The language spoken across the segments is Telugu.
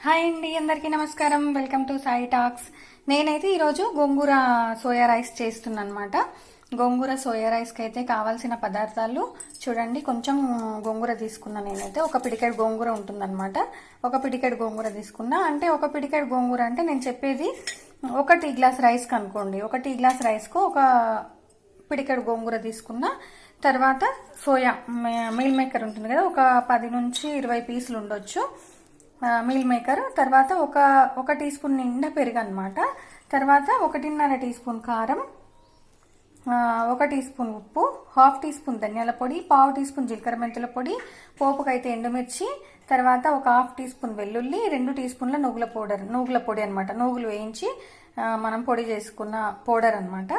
హాయ్ అండి, అందరికీ నమస్కారం. Welcome to Sai talks. నేనైతే ఈరోజు గోంగూర సోయా రైస్ చేస్తున్నాను అనమాట. గోంగూర సోయా రైస్కి అయితే కావాల్సిన పదార్థాలు చూడండి. కొంచెం గోంగూర తీసుకున్నా. నేనైతే ఒక పిడికెడు గోంగూర ఉంటుందన్నమాట. ఒక పిడికెడు గోంగూర తీసుకున్నా. అంటే ఒక పిడికెడు గోంగూర అంటే నేను చెప్పేది ఒక టీ గ్లాస్ రైస్కి అనుకోండి. ఒక టీ గ్లాస్ రైస్కు ఒక పిడికెడు గోంగూర తీసుకున్నా. తర్వాత సోయా మీల్ మేకర్ ఉంటుంది కదా, ఒక 10 నుంచి 20 పీసులు ఉండొచ్చు మీల్ మేకర్. తర్వాత ఒక టీ స్పూన్ నిండా పెరుగు అనమాట. తర్వాత 1.5 టీ స్పూన్ కారం, 1 టీ స్పూన్ ఉప్పు, హాఫ్ టీ స్పూన్ ధనియాల పొడి, పావు టీ స్పూన్ జీలకర్ర మెంతుల పొడి, పోపుకైతే ఎండుమిర్చి, తర్వాత ఒక హాఫ్ టీ స్పూన్ వెల్లుల్లి, 2 టీ స్పూన్ల నూగుల పొడి అనమాట. నూగులు వేయించి మనం పొడి చేసుకున్న పౌడర్ అనమాట.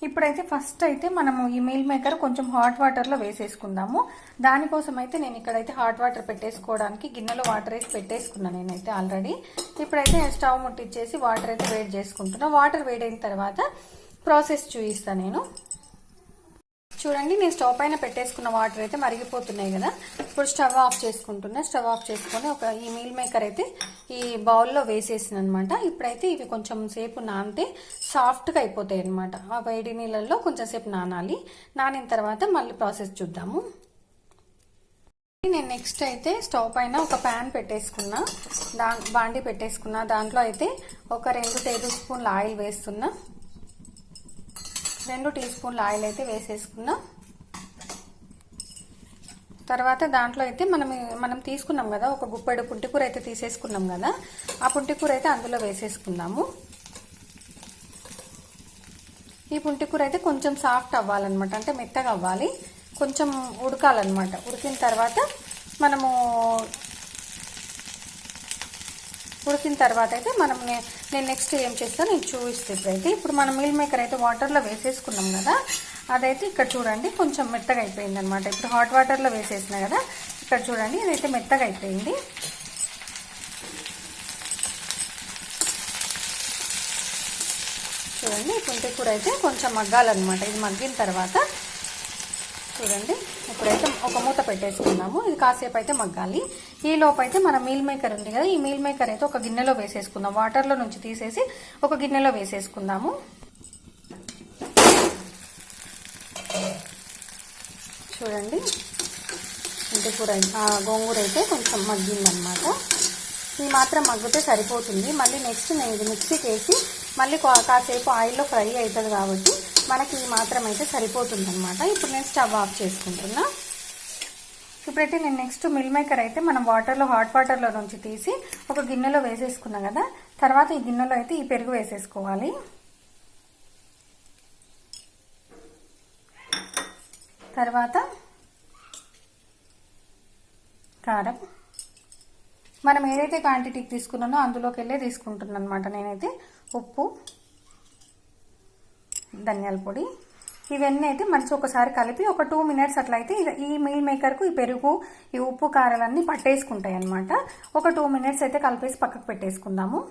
ఇప్పుడైతే ఫస్ట్ అయితే మనము ఈ మీల్ మేకర్ కొంచెం హాట్ వాటర్లో వేసేసుకుందాము. దానికోసం అయితే నేను ఇక్కడైతే హాట్ వాటర్ పెట్టేసుకోవడానికి గిన్నెలో వాటర్ అయితే పెట్టేసుకున్నాను నేనైతే ఆల్రెడీ. ఇప్పుడైతే స్టవ్ ముట్టించేసి వాటర్ అయితే వేడి చేసుకుంటున్నా. వాటర్ వేడైన తర్వాత ప్రాసెస్ చూపిస్తాను నేను. చూడండి, నేను స్టవ్ పైన పెట్టేసుకున్న వాటర్ అయితే మరిగిపోతున్నాయి కదా. ఇప్పుడు స్టవ్ ఆఫ్ చేసుకుంటున్నా. స్టవ్ ఆఫ్ చేసుకొని ఈ మీల్ మేకర్ అయితే ఈ బౌల్లో వేసేసిన అనమాట. ఇప్పుడైతే ఇవి కొంచెం సేపు నానితే సాఫ్ట్గా అయిపోతాయి అనమాట. ఆ వేడి నీళ్ళల్లో కొంచెం సేపు నానాలి. నానిన తర్వాత మళ్ళీ ప్రాసెస్ చూద్దాము. నేను నెక్స్ట్ అయితే స్టవ్ పైన ఒక ప్యాన్ పెట్టేసుకున్నా, బాండి పెట్టేసుకున్నా. దాంట్లో అయితే ఒక 2 టేబుల్ స్పూన్ల ఆయిల్ వేస్తున్నా. 2 టీ స్పూన్ల ఆయిల్ అయితే వేసేసుకున్నా. తర్వాత దాంట్లో అయితే మనం తీసుకున్నాం కదా, ఒక గుప్పెడు పుంటికూర అయితే తీసేసుకున్నాం కదా. ఆ పుంటికూర అయితే అందులో వేసేసుకుందాము. ఈ పుంటికూర అయితే కొంచెం సాఫ్ట్ అవ్వాలన్నమాట, అంటే మెత్తగా అవ్వాలి, కొంచెం ఉడకాలన్నమాట. ఉడికిన తర్వాత అయితే నేను నెక్స్ట్ ఏం చేస్తాను నేను చూపిస్తే. ఇప్పుడు మనం మీల్ మేకర్ అయితే వాటర్లో వేసేసుకున్నాం కదా, అదైతే ఇక్కడ చూడండి కొంచెం మెత్తగా అయిపోయింది అనమాట. ఇప్పుడు హాట్ వాటర్లో వేసేసిన కదా, ఇక్కడ చూడండి ఇదైతే మెత్తగా అయిపోయింది. చూడండి, పుంటి కూర అయితే కొంచెం మగ్గాలన్నమాట. ఇది మగ్గిన తర్వాత చూడండి, ఇప్పుడైతే ఒక మూత పెట్టేసుకుందాము. ఇది కాసేపు అయితే మగ్గాలి. ఈ లోపు అయితే మన మీల్ మేకర్ ఉంది కదా, ఈ మీల్ మేకర్ అయితే ఒక గిన్నెలో వేసేసుకుందాం. వాటర్లో నుంచి తీసేసి ఒక గిన్నెలో వేసేసుకుందాము. చూడండి, ఇంటి కూర గోంగూర అయితే కొంచెం మగ్గిందనమాట. ఈ మాత్రం మగ్గితే సరిపోతుంది. మళ్ళీ నెక్స్ట్ నేను ఇది మిక్సీకి వేసి మళ్ళీ కాసేపు ఆయిల్లో ఫ్రై అవుతుంది కాబట్టి మనకి ఈ మాత్రం అయితే సరిపోతుంది అనమాట. ఇప్పుడు నేను స్టవ్ ఆఫ్ చేసుకుంటున్నా. ఇప్పుడైతే నేను నెక్స్ట్ మిల్ మేకర్ అయితే మనం హాట్ వాటర్లో నుంచి తీసి ఒక గిన్నెలో వేసేసుకున్నాం కదా. తర్వాత ఈ గిన్నెలో అయితే ఈ పెరుగు వేసేసుకోవాలి. తర్వాత కారం, మనం ఏదైతే క్వాంటిటీకి తీసుకున్నానో అందులోకి వెళ్ళే తీసుకుంటున్నాను అనమాట నేనైతే. ఉప్పు, ధనియాల పొడి, ఇవన్నీ అయితే మంచి ఒకసారి కలిపి ఒక 2 మినిట్స్ అట్లయితే ఈ మీల్ మేకర్కు ఈ పెరుగు, ఈ ఉప్పు కారాలన్నీ పట్టేసుకుంటాయి అనమాట. ఒక 2 మినిట్స్ అయితే కలిపేసి పక్కకు పెట్టేసుకుందాము.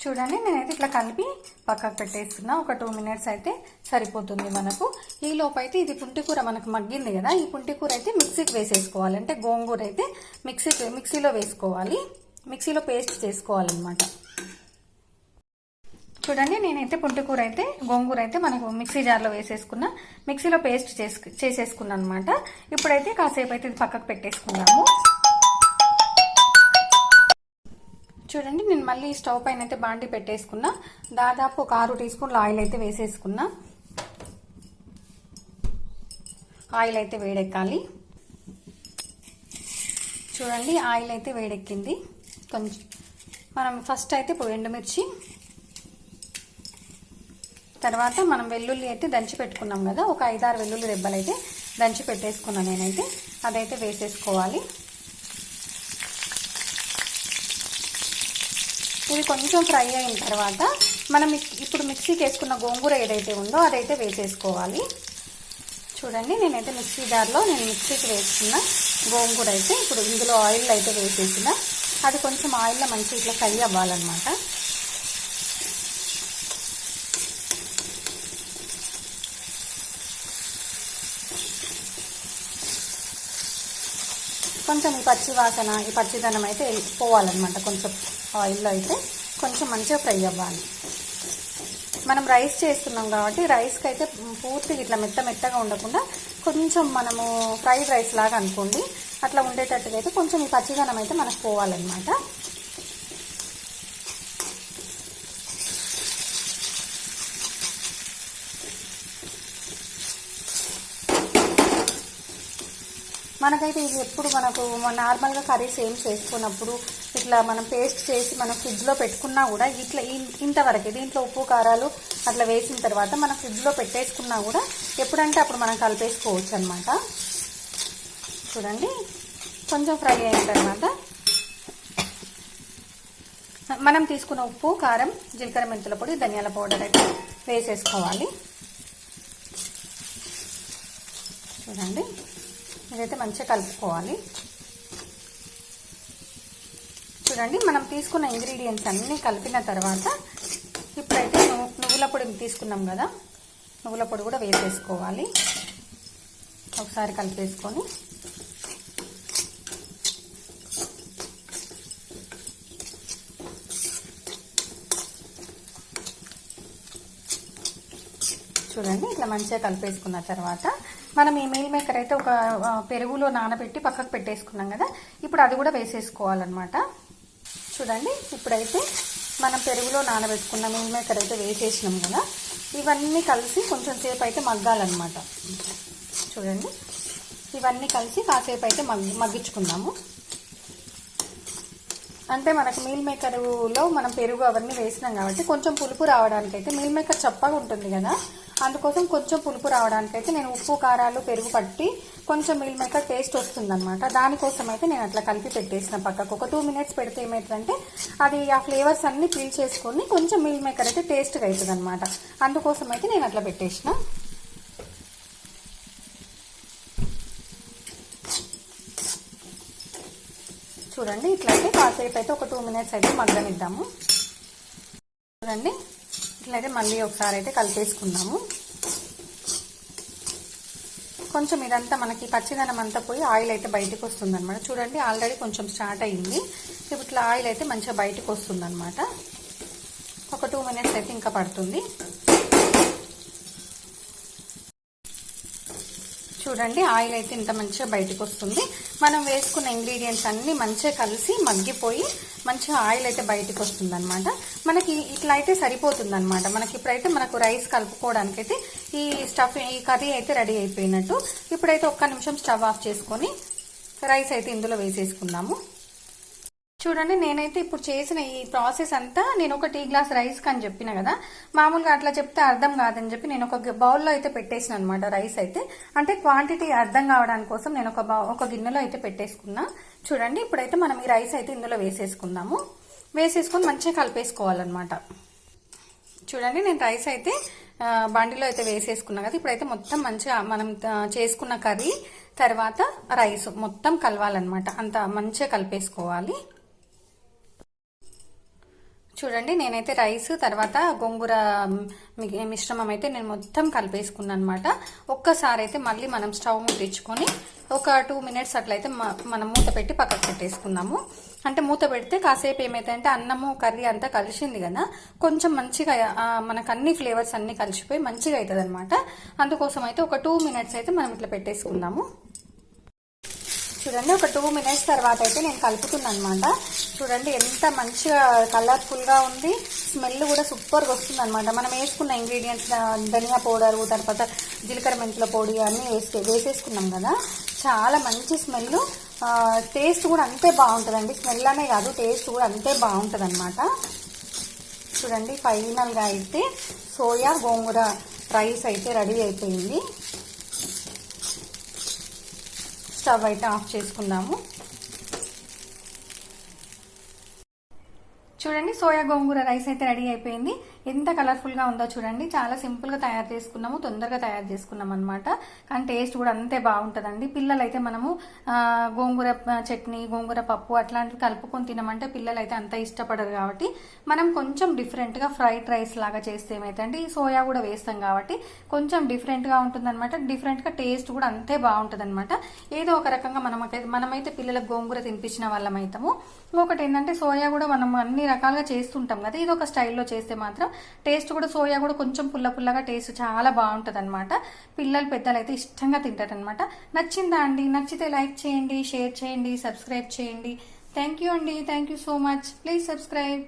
చూడండి, నేనైతే ఇట్లా కలిపి పక్కకు పెట్టేస్తున్నా. ఒక 2 మినిట్స్ అయితే సరిపోతుంది మనకు. ఈ లోపు అయితే ఇది పుంటికూర మనకు మగ్గింది కదా, ఈ పుంటికూర అయితే మిక్సీకి వేసేసుకోవాలి. అంటే గోంగూర అయితే మిక్సీలో వేసుకోవాలి, మిక్సీలో పేస్ట్ చేసుకోవాలన్నమాట. చూడండి, నేనైతే పుంటికూర అయితే గోంగూర అయితే మనకు మిక్సీ జార్లో వేసేసుకున్నా, మిక్సీలో పేస్ట్ చేసేసుకున్నాను అనమాట. ఇప్పుడైతే కాసేపు అయితే ఇది పక్కకు పెట్టేసుకుందాము. చూడండి, నేను మళ్ళీ స్టవ్ పైన అయితే బాండి పెట్టేసుకున్నా. దాదాపు ఒక 6 టీ స్పూన్ల ఆయిల్ అయితే వేసేసుకున్నా. ఆయిల్ అయితే వేడెక్కాలి. చూడండి, ఆయిల్ అయితే వేడెక్కింది. కొంచెం మనం ఫస్ట్ అయితే ఇప్పుడు ఎండుమిర్చి, తర్వాత మనం వెల్లుల్లి అయితే దంచి పెట్టుకున్నాం కదా, ఒక 5-6 వెల్లుల్లి రెబ్బలు అయితే దంచి పెట్టేసుకున్నాను నేనైతే. అదైతే వేసేసుకోవాలి. ఇది కొంచెం ఫ్రై అయిన తర్వాత మనం ఇప్పుడు మిక్సీకి వేసుకున్న గోంగూర ఏదైతే ఉందో అదైతే వేసేసుకోవాలి. చూడండి, నేనైతే మిక్సీ జార్లో మిక్సీకి వేసుకున్న గోంగూర అయితే ఇప్పుడు ఇందులో ఆయిల్ అయితే వేసేసిన. అది కొంచెం ఆయిల్లో మంచిగా ఇట్లా ఫ్రై అవ్వాలన్నమాట. కొంచెం ఈ పచ్చి వాసన ఈ పచ్చిదనం అయితే పోవాలన్నమాట. కొంచెం ఆయిల్లో అయితే కొంచెం మంచిగా ఫ్రై అవ్వాలి. మనం రైస్ చేస్తున్నాం కాబట్టి రైస్కి అయితే పూర్తిగా ఇట్లా మెత్తగా ఉండకుండా కొంచెం మనము ఫ్రైడ్ రైస్ లాగా అనుకోండి, అట్లా ఉండేటట్టుగా అయితే కొంచెం ఈ పచ్చిదనం అయితే మనకు పోవాలన్నమాట. మనకైతే ఇది ఎప్పుడు మనకు నార్మల్గా కర్రీస్ ఏం చేసుకున్నప్పుడు ఇట్లా మనం పేస్ట్ చేసి మనం ఫ్రిడ్జ్లో పెట్టుకున్నా కూడా ఇట్లా ఇంతవరకు దీంట్లో ఉప్పు కారాలు అట్లా వేసిన తర్వాత మనం ఫ్రిడ్జ్లో పెట్టేసుకున్నా కూడా ఎప్పుడంటే అప్పుడు మనం కలిపేసుకోవచ్చు అనమాట. చూడండి కొంచెం ఫ్రై అయిన తర్వాత మనం తీసుకున్న ఉప్పు, కారం, జీలకర్ర, మెంతుల పొడి, ధనియాల పౌడర్ అయితే వేసేసుకోవాలి. చూడండి ఇదైతే మంచిగా కలుపుకోవాలి. చూడండి మనం తీసుకున్న ఇంగ్రీడియంట్స్ అన్నీ కలిపిన తర్వాత ఇప్పుడైతే నువ్వుల పొడి తీసుకున్నాం కదా, నువ్వుల పొడి కూడా వేసేసుకోవాలి. ఒకసారి కలిపేసుకొని చూడండి ఇట్లా మంచిగా కలిపేసుకున్న తర్వాత మనం ఈ మీల్ మేకర్ అయితే ఒక పెరుగులో నానబెట్టి పక్కకు పెట్టేసుకున్నాం కదా, ఇప్పుడు అది కూడా వేసేసుకోవాలన్నమాట. చూడండి ఇప్పుడైతే మనం పెరుగులో నానబెట్టుకున్న మీల్ మేకర్ అయితే వేసేసినాం కదా, ఇవన్నీ కలిసి కొంచెం సేపు అయితే మగ్గాలన్నమాట. చూడండి ఇవన్నీ కలిసి కాసేపు అయితే మగ్గించుకుందాము. అంటే మనకు మీల్ మేకర్లో మనం పెరుగు అవన్నీ వేసినాం కాబట్టి కొంచెం పులుపు రావడానికైతే మీల్ మేకర్ చప్పగా ఉంటుంది కదా, అందుకోసం కొంచెం పులుపు రావడానికైతే నేను ఉప్పు, కారాలు, పెరుగు పట్టి కొంచెం మీల్ మేకర్ టేస్ట్ వస్తుందన్నమాట. దానికోసం అయితే నేను అట్లా కలిపి పెట్టేసిన పక్కకు. ఒక 2 minutes పెడితే ఏమవుతుందంటే అది ఆ ఫ్లేవర్స్ అన్ని పీల్ చేసుకొని కొంచెం మీల్ మేకర్ అయితే టేస్ట్గా అవుతుంది అనమాట. అందుకోసం అయితే నేను అట్లా పెట్టేసిన. చూడండి ఇట్లయితే కాసేపు అయితే ఒక 2 minutes అయితే మగ్గనిద్దాము. చూడండి ఇట్లయితే మళ్ళీ ఒకసారి అయితే కలిపేసుకుందాము. కొంచెం ఇదంతా మనకి పచ్చిదనం అంతా పోయి ఆయిల్ అయితే బయటకు వస్తుంది అనమాట. చూడండి ఆల్రెడీ కొంచెం స్టార్ట్ అయ్యింది. ఇప్పుడు ఇట్లా ఆయిల్ అయితే మంచిగా బయటకు వస్తుంది అనమాట. ఒక 2 minutes అయితే ఇంకా పడుతుంది. చూడండి ఆయిల్ అయితే ఇంత మంచిగా బయటకు వస్తుంది. మనం వేసుకున్న ఇంగ్రీడియంట్స్ అన్ని మంచిగా కలిసి మగ్గిపోయి మంచిగా ఆయిల్ అయితే బయటకు వస్తుంది అనమాట. మనకి ఇట్లా అయితే సరిపోతుంది అనమాట. మనకి ఇప్పుడైతే మనకు రైస్ కలుపుకోవడానికి అయితే ఈ కర్రీ అయితే రెడీ అయిపోయినట్టు. ఇప్పుడైతే ఒక్క నిమిషం స్టవ్ ఆఫ్ చేసుకొని రైస్ అయితే ఇందులో వేసేసుకుందాము. చూడండి నేనైతే ఇప్పుడు చేసిన ఈ ప్రాసెస్ అంతా నేను ఒక టీ గ్లాస్ రైస్ అని చెప్పిన కదా, మామూలుగా అట్లా చెప్తే అర్థం కాదని చెప్పి నేను ఒక బౌల్లో అయితే పెట్టేసిన అనమాట. రైస్ అయితే అంటే క్వాంటిటీ అర్థం కావడానికి కోసం నేను ఒక గిన్నెలో అయితే పెట్టేసుకున్నా. చూడండి ఇప్పుడైతే మనం ఈ రైస్ అయితే ఇందులో వేసేసుకుందాము. వేసేసుకొని మంచిగా కలిపేసుకోవాలన్నమాట. చూడండి నేను రైస్ అయితే బండిలో అయితే వేసేసుకున్నా కదా, ఇప్పుడైతే మొత్తం మంచిగా మనం చేసుకున్న కర్రీ తర్వాత రైస్ మొత్తం కలవాలన్నమాట. అంత మంచిగా కలిపేసుకోవాలి. చూడండి నేనైతే రైస్ తర్వాత గోంగూర మిశ్రమం అయితే నేను మొత్తం కలిపేసుకున్నాను అనమాట. ఒక్కసారి అయితే మళ్ళీ మనం స్టవ్ ముట్టించుకొని ఒక 2 minutes అట్లయితే మనం మూత పెట్టి పక్కకు పెట్టేసుకుందాము. అంటే మూత పెడితే కాసేపు ఏమైతే అన్నము కర్రీ అంతా కలిసింది కదా, కొంచెం మంచిగా మనకు అన్ని ఫ్లేవర్స్ అన్ని కలిసిపోయి మంచిగా అవుతుంది అనమాట. అందుకోసం అయితే ఒక 2 minutes అయితే మనం ఇట్లా పెట్టేసుకుందాము. చూడండి ఒక 2 minutes తర్వాత అయితే నేను కలుపుతున్నాను అనమాట. చూడండి ఎంత మంచిగా కలర్ఫుల్గా ఉంది, స్మెల్ కూడా సూపర్గా వస్తుంది అనమాట. మనం వేసుకున్న ఇంగ్రీడియంట్స్ ధనియా పౌడర్ తర్వాత జీలకర్ర మెంతుల పొడి అన్నీ వేసేసుకున్నాం కదా, చాలా మంచి స్మెల్. టేస్ట్ కూడా అంతే బాగుంటుందండి. స్మెల్ అనే కాదు టేస్ట్ కూడా అంతే బాగుంటుంది అనమాట. చూడండి ఫైనల్గా అయితే సోయా గోంగూర రైస్ అయితే రెడీ అయిపోయింది. స్టవ్ అయితే ఆఫ్ చేసుకుందాము. చూడండి సోయా గోంగూర రైస్ అయితే రెడీ అయిపోయింది. ఎంత కలర్ఫుల్గా ఉందో చూడండి. చాలా సింపుల్గా తయారు చేసుకున్నాము, తొందరగా తయారు చేసుకున్నాం అనమాట. కానీ టేస్ట్ కూడా అంతే బాగుంటుందండి. పిల్లలైతే మనము గోంగూర చట్నీ, గోంగూర పప్పు అట్లాంటివి కలుపుకొని తినమంటే పిల్లలు అయితే అంత ఇష్టపడరు. కాబట్టి మనం కొంచెం డిఫరెంట్గా ఫ్రైడ్ రైస్ లాగా చేస్తే ఏమైతే ఈ సోయా కూడా వేస్తాం కాబట్టి కొంచెం డిఫరెంట్గా ఉంటుంది అనమాట. డిఫరెంట్గా టేస్ట్ కూడా అంతే బాగుంటుంది అనమాట. ఏదో ఒక రకంగా మనమైతే పిల్లలకు గోంగూర తినిపించిన వాళ్ళం అవుతాము. ఇంకొకటి ఏంటంటే సోయా కూడా మనం అన్ని రకాలుగా చేస్తుంటాం కదా, ఇది ఒక స్టైల్లో చేస్తే మాత్రం టేస్ట్ కూడా సోయా కూడా కొంచెం పుల్లగా టేస్ట్ చాలా బాగుంటుంది అనమాట. పిల్లలు పెద్దలు అయితే ఇష్టంగా తింటారనమాట. నచ్చిందా అండి? నచ్చితే లైక్ చేయండి, షేర్ చేయండి, సబ్స్క్రైబ్ చేయండి. థ్యాంక్ యూ అండి. Thank you so much. Please subscribe.